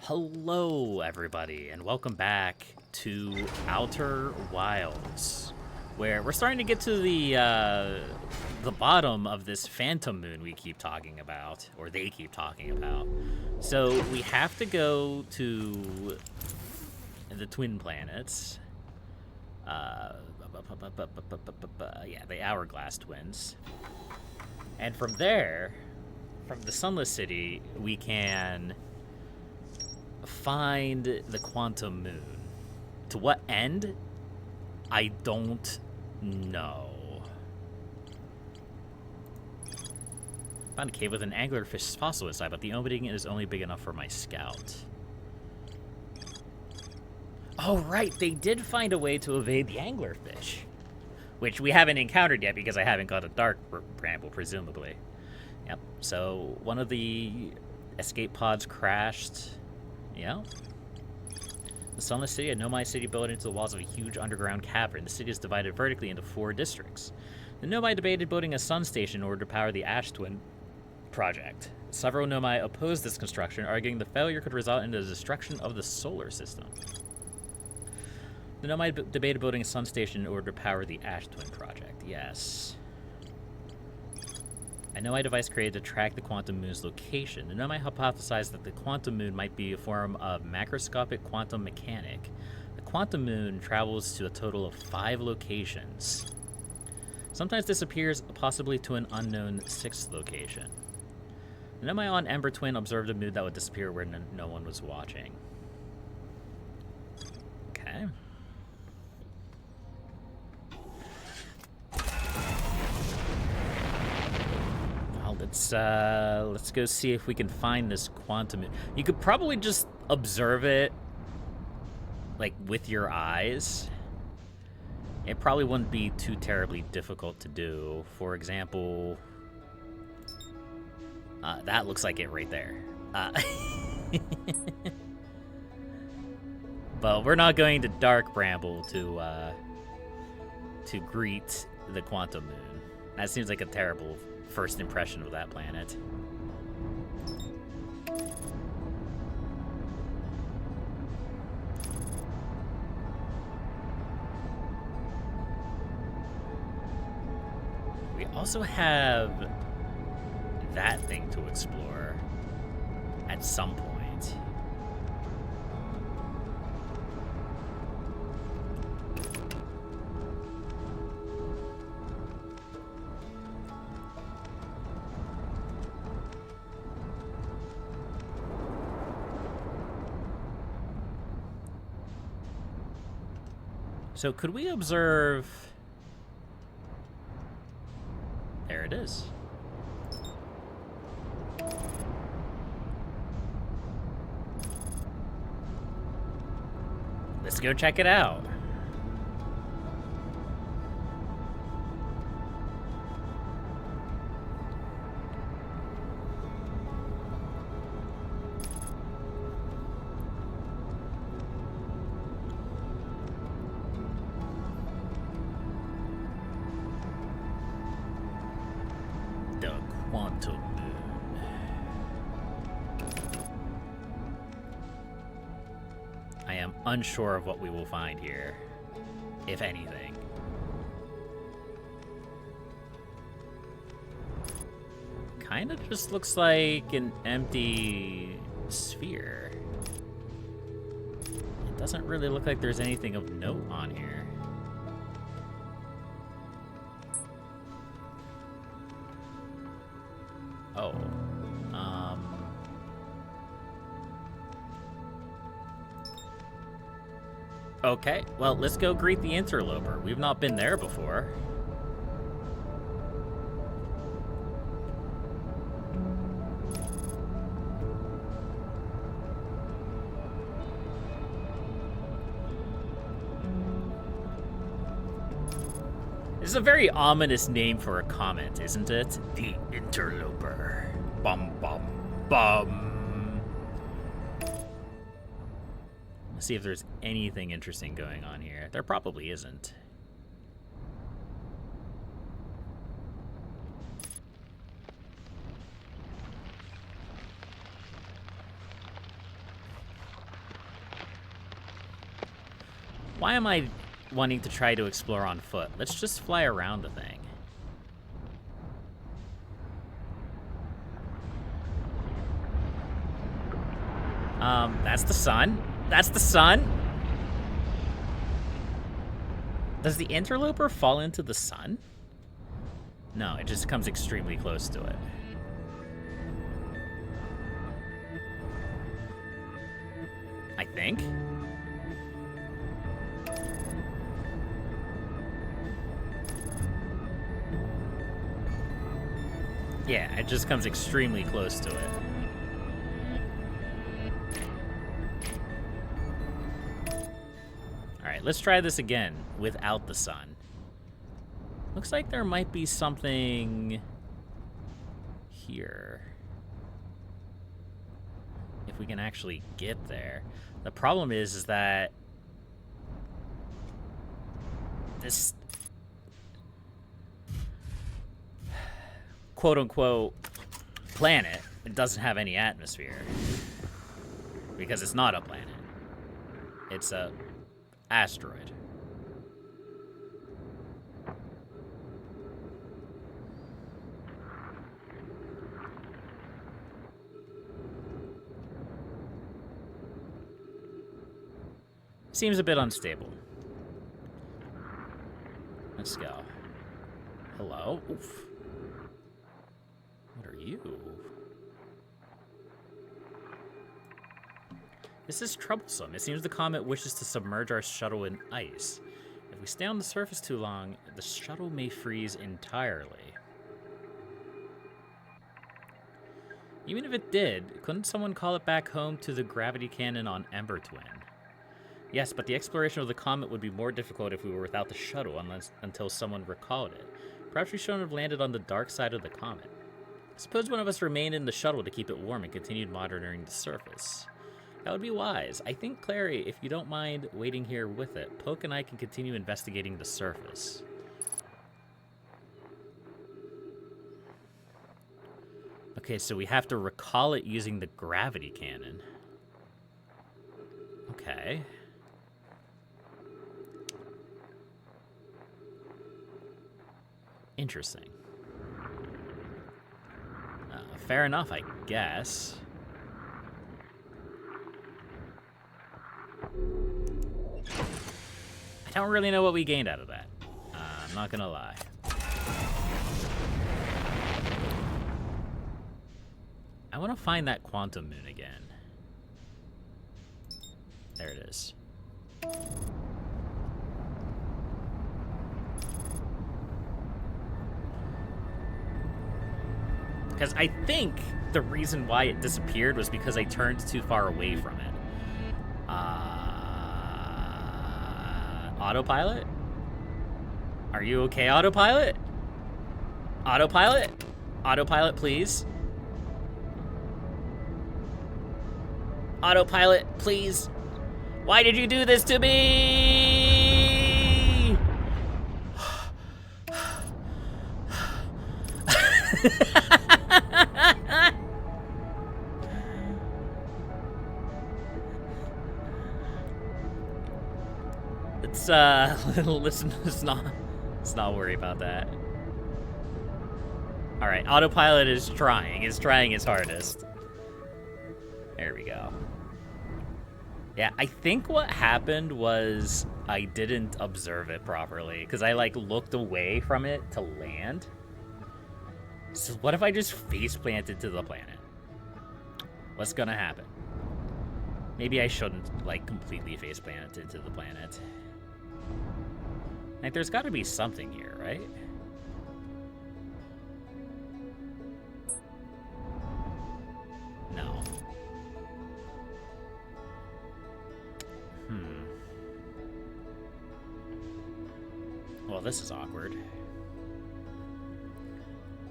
Hello, everybody, and welcome back to Outer Wilds, where we're starting to get to the bottom of this phantom moon we keep talking about, or they keep talking about. So we have to go to the twin planets. Yeah, the Hourglass twins. And from there, from the Sunless City, we can find the quantum moon. To what end? I don't know. Found a cave with an anglerfish fossil inside, but the opening is only big enough for my scout. Oh, right, they did find a way to evade the anglerfish, which we haven't encountered yet because I haven't got a dark bramble, presumably. Yep, so one of the escape pods crashed. Yeah. The Sunless City, a nomad city built into the walls of a huge underground cavern. The city is divided vertically into 4 districts. The nomad debated building a sun station in order to power the Ash Twin project. Several nomad opposed this construction, arguing the failure could result in the destruction of the solar system. The nomad debated building a sun station in order to power the Ash Twin project. Yes. A nomad device created to track the quantum moon's location. The nomad hypothesized that the quantum moon might be a form of macroscopic quantum mechanic. The quantum moon travels to a total of 5 locations. Sometimes disappears, possibly to an unknown 6th location. The nomad on Ember Twin observed a moon that would disappear where no one was watching. Okay. Let's go see if we can find this quantum. You could probably just observe it, like, with your eyes. It probably wouldn't be too terribly difficult to do. For example, that looks like it right there. But we're not going to Dark Bramble to greet the quantum moon. That seems like a terrible first impression of that planet. We also have that thing to explore at some point. So could we observe... There it is. Let's go check it out. The quantum moon. I am unsure of what we will find here, if anything. Kind of just looks like an empty sphere. It doesn't really look like there's anything of note on here. Oh. Okay, well, let's go greet the interloper. We've not been there before. This is a very ominous name for a comment, isn't it? The interloper. Bum, bum, bum. Let's see if there's anything interesting going on here. There probably isn't. Why am I wanting to try to explore on foot? Let's just fly around the thing. That's the sun. That's the sun. Does the interloper fall into the sun? No, it just comes extremely close to it. I think. Yeah, it just comes extremely close to it. Alright, let's try this again without the sun. Looks like there might be something here. If we can actually get there. The problem is that this quote-unquote planet, it doesn't have any atmosphere. Because it's not a planet. It's a asteroid. Seems a bit unstable. Let's go. Hello? Oof. What are you? This is troublesome. It seems the comet wishes to submerge our shuttle in ice. If we stay on the surface too long, the shuttle may freeze entirely. Even if it did, couldn't someone call it back home to the gravity cannon on Ember Twin? Yes, but the exploration of the comet would be more difficult if we were without the shuttle until someone recalled it. Perhaps we shouldn't have landed on the dark side of the comet. Suppose one of us remained in the shuttle to keep it warm and continued monitoring the surface. That would be wise. I think, Clary, if you don't mind waiting here with it, Poke and I can continue investigating the surface. Okay, so we have to recall it using the gravity cannon. Okay. Interesting. Fair enough, I guess. I don't really know what we gained out of that. I'm not gonna lie. I want to find that quantum moon again. There it is. Because I think the reason why it disappeared was because I turned too far away from it. Autopilot? Are you okay, Autopilot? Autopilot? Autopilot, please. Autopilot, please. Why did you do this to me? Let's not worry about that. All right, Autopilot is trying his hardest. There we go. Yeah, I think what happened was I didn't observe it properly because I like looked away from it to land. So what if I just face planted to the planet? What's gonna happen? Maybe I shouldn't like completely face plant into the planet. Like, there's got to be something here, right? No. Well, this is awkward.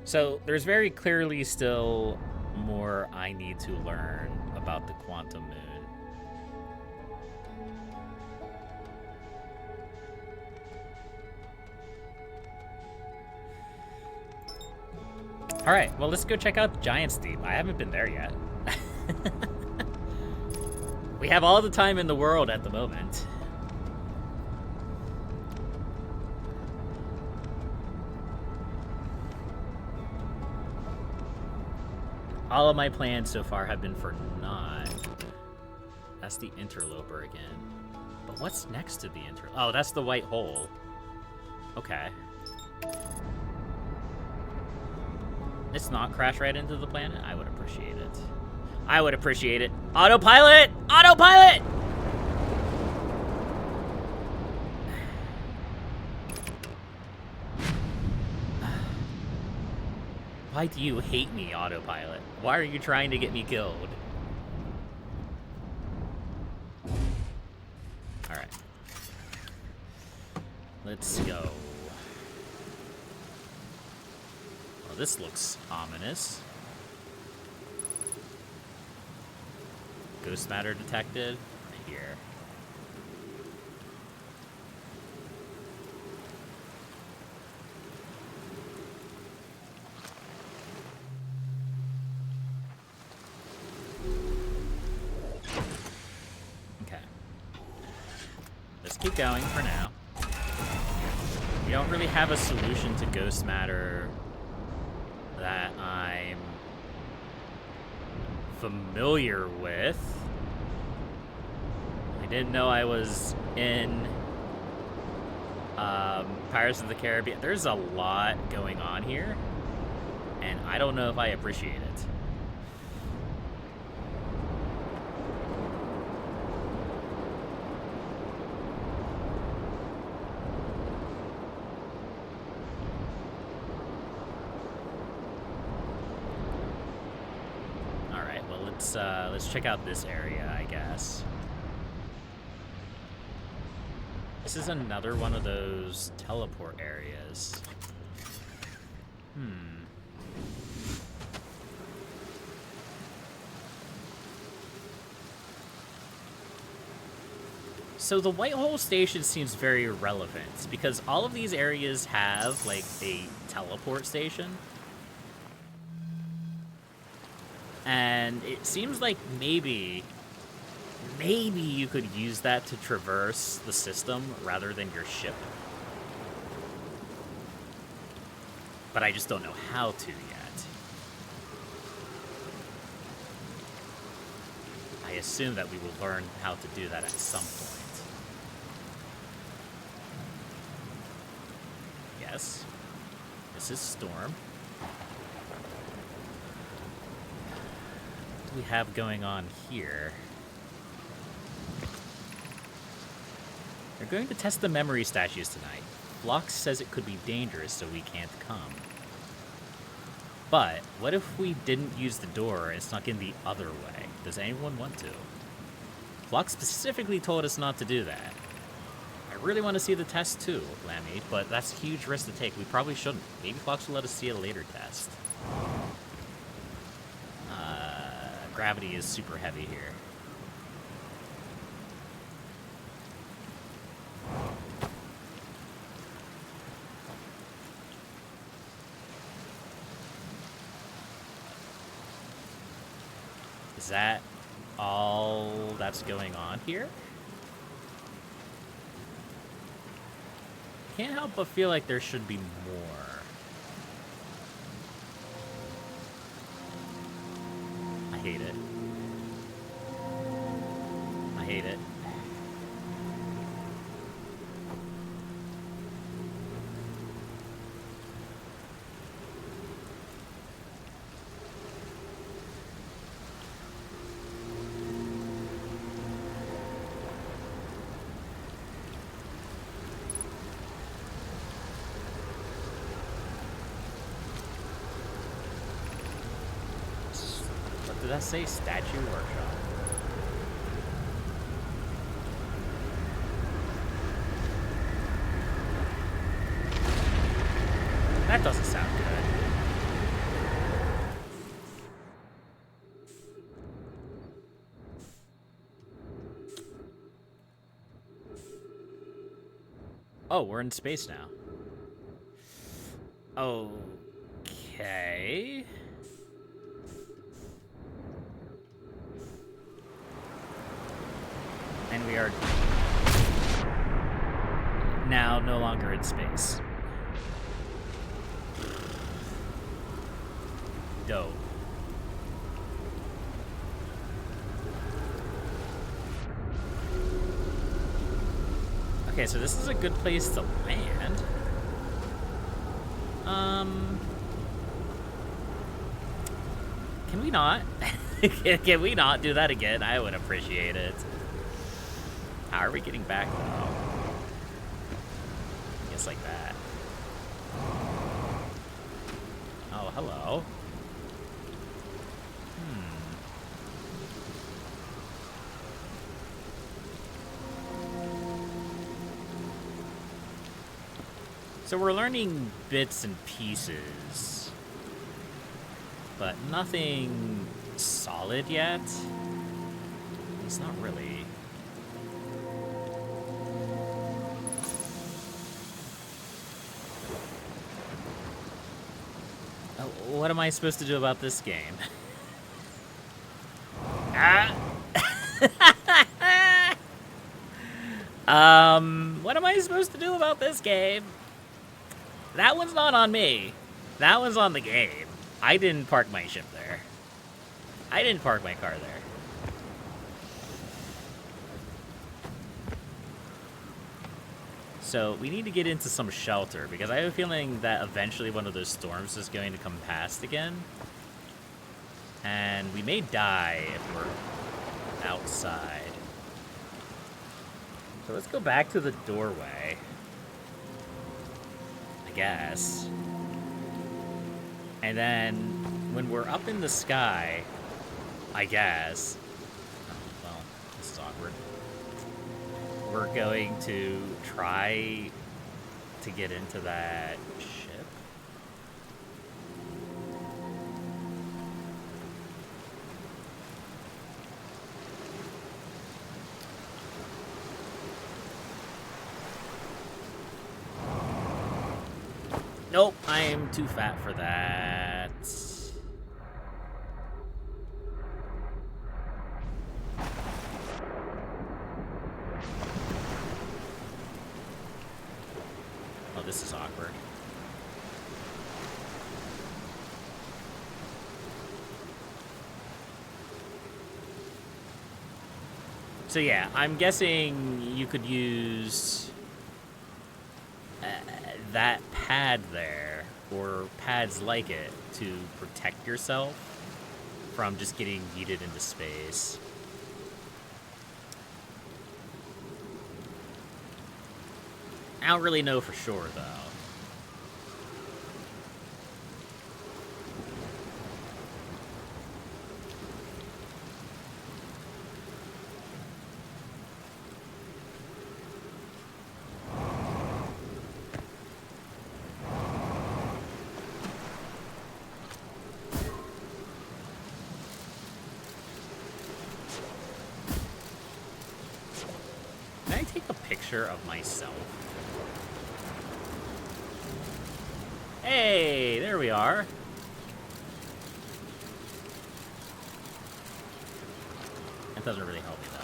So, there's very clearly still more I need to learn about the quantum moon. All right, well, let's go check out Giant's Deep. I haven't been there yet. We have all the time in the world at the moment. All of my plans so far have been for naught. That's the interloper again. But what's next to the Oh, that's the white hole. Okay. It's not crash right into the planet? I would appreciate it. I would appreciate it. Autopilot! Autopilot! Why do you hate me, Autopilot? Why are you trying to get me killed? Alright. Let's go. Well, this looks ominous. Ghost matter detected. Right here. Okay. Let's keep going for now. We don't really have a solution to ghost matter that I'm familiar with. I didn't know I was in Pirates of the Caribbean. There's a lot going on here, and I don't know if I appreciate it. Let's check out this area, I guess. This is another one of those teleport areas. So the White Hole Station seems very relevant because all of these areas have like a teleport station. And it seems like maybe you could use that to traverse the system rather than your ship. But I just don't know how to yet. I assume that we will learn how to do that at some point. Yes. This is Storm. We have going on here. They're going to test the memory statues tonight. Phlox says it could be dangerous, so we can't come. But what if we didn't use the door and snuck in the other way? Does anyone want to? Phlox specifically told us not to do that. I really want to see the test too, Lammy, but that's a huge risk to take. We probably shouldn't. Maybe Phlox will let us see a later test. Gravity is super heavy here. Is that all that's going on here? Can't help but feel like there should be more. I hate it. I hate it. Did that say statue workshop? That doesn't sound good. Oh, we're in space now. Okay. And we are now no longer in space. Dope. Okay, so this is a good place to land. Can we not? Can we not do that again? I would appreciate it. How are we getting back, though? I guess like that. Oh, hello. So we're learning bits and pieces, but nothing solid yet. It's not really. What am I supposed to do about this game? What am I supposed to do about this game? That one's not on me. That one's on the game. I didn't park my ship there. I didn't park my car there. So we need to get into some shelter because I have a feeling that eventually one of those storms is going to come past again. And we may die if we're outside. So let's go back to the doorway. I guess. And then when we're up in the sky, I guess. Oh, well, this is awkward. We're going to try to get into that ship. Nope, I am too fat for that. Oh, this is awkward. So yeah, I'm guessing you could use that pad there, or pads like it, to protect yourself from just getting yeeted into space. I don't really know for sure, though. Can I take a picture of myself? Hey, there we are. That doesn't really help me, though.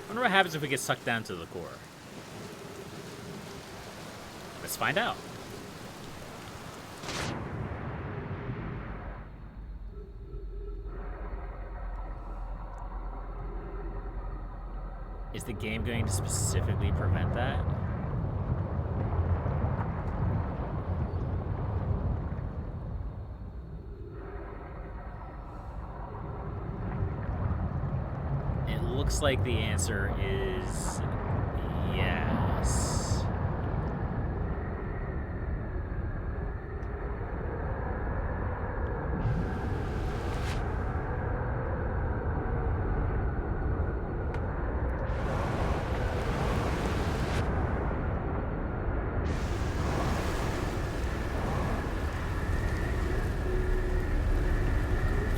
I wonder what happens if we get sucked down to the core. Let's find out. Is the game going to specifically prevent that? It looks like the answer is yes.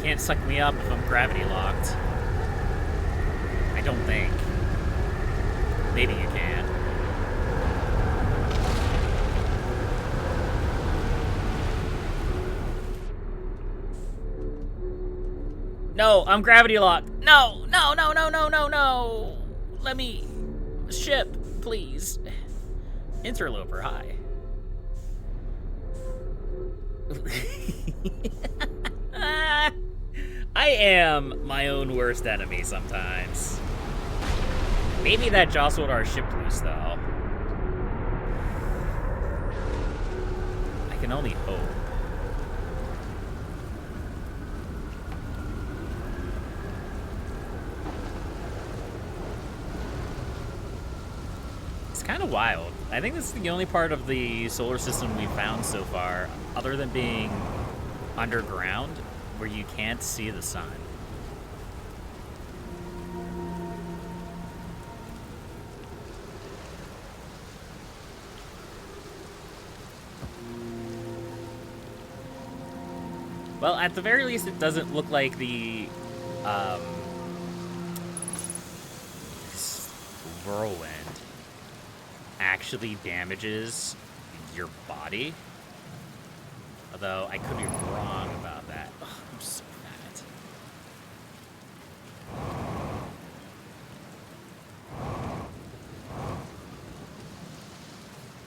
Can't suck me up if I'm gravity locked. I don't think. Maybe you can. No, I'm gravity locked. No, no, no, no, no, no, no. Let me. Ship, please. Interloper, hi. I am my own worst enemy sometimes. Maybe that jostled our ship loose, though. I can only hope. It's kind of wild. I think this is the only part of the solar system we've found so far, other than being underground, where you can't see the sun. Well, at the very least, it doesn't look like the whirlwind actually damages your body. Although I could be wrong about that. Ugh, I'm so fat.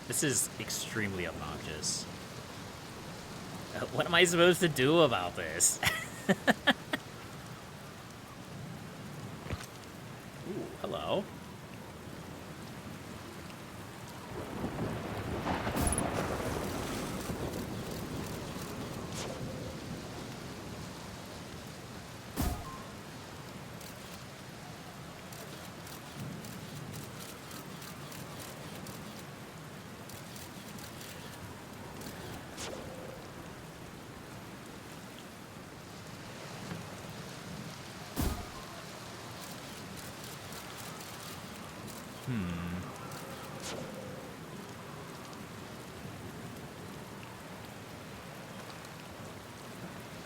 This is extremely obnoxious. What am I supposed to do about this? Ooh, hello.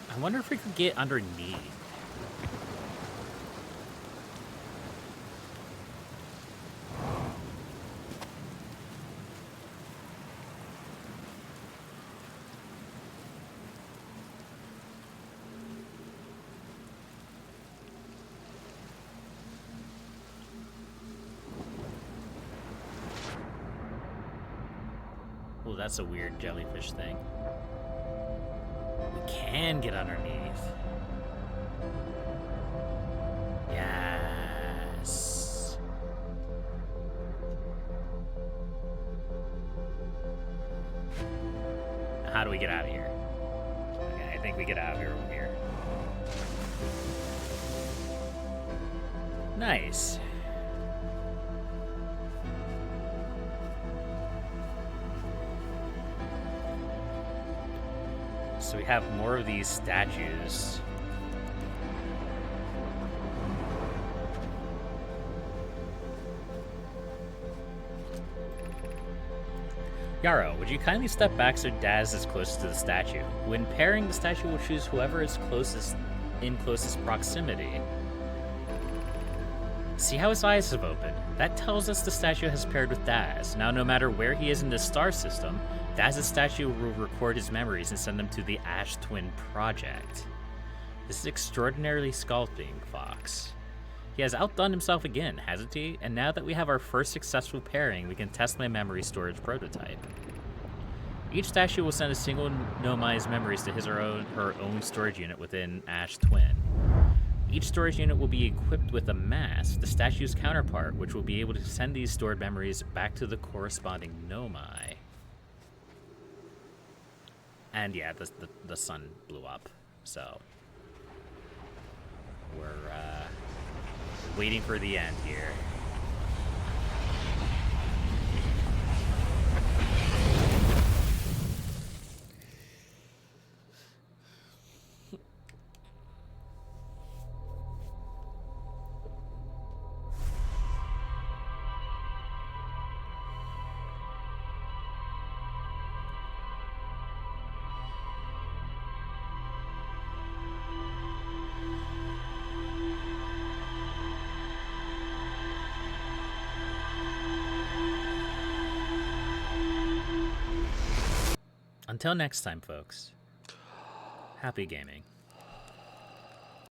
I wonder if we could get underneath. Oh, that's a weird jellyfish thing. We can get underneath. Yes. Now how do we get out of here? Okay, I think we get out of here from here. Nice. So we have more of these statues. Yarrow, would you kindly step back so Daz is closest to the statue? When pairing, the statue will choose whoever is closest in closest proximity. See how his eyes have opened? That tells us the statue has paired with Daz. Now, no matter where he is in the star system, Daz's statue will record his memories and send them to the Ash Twin Project. This is extraordinarily sculpting, Fox. He has outdone himself again, hasn't he? And now that we have our first successful pairing, we can test my memory storage prototype. Each statue will send a single Nomai's memories to his or her own storage unit within Ash Twin. Each storage unit will be equipped with a mask, the statue's counterpart, which will be able to send these stored memories back to the corresponding Nomai. And yeah, the sun blew up, so we're waiting for the end here. Until next time, folks, happy gaming.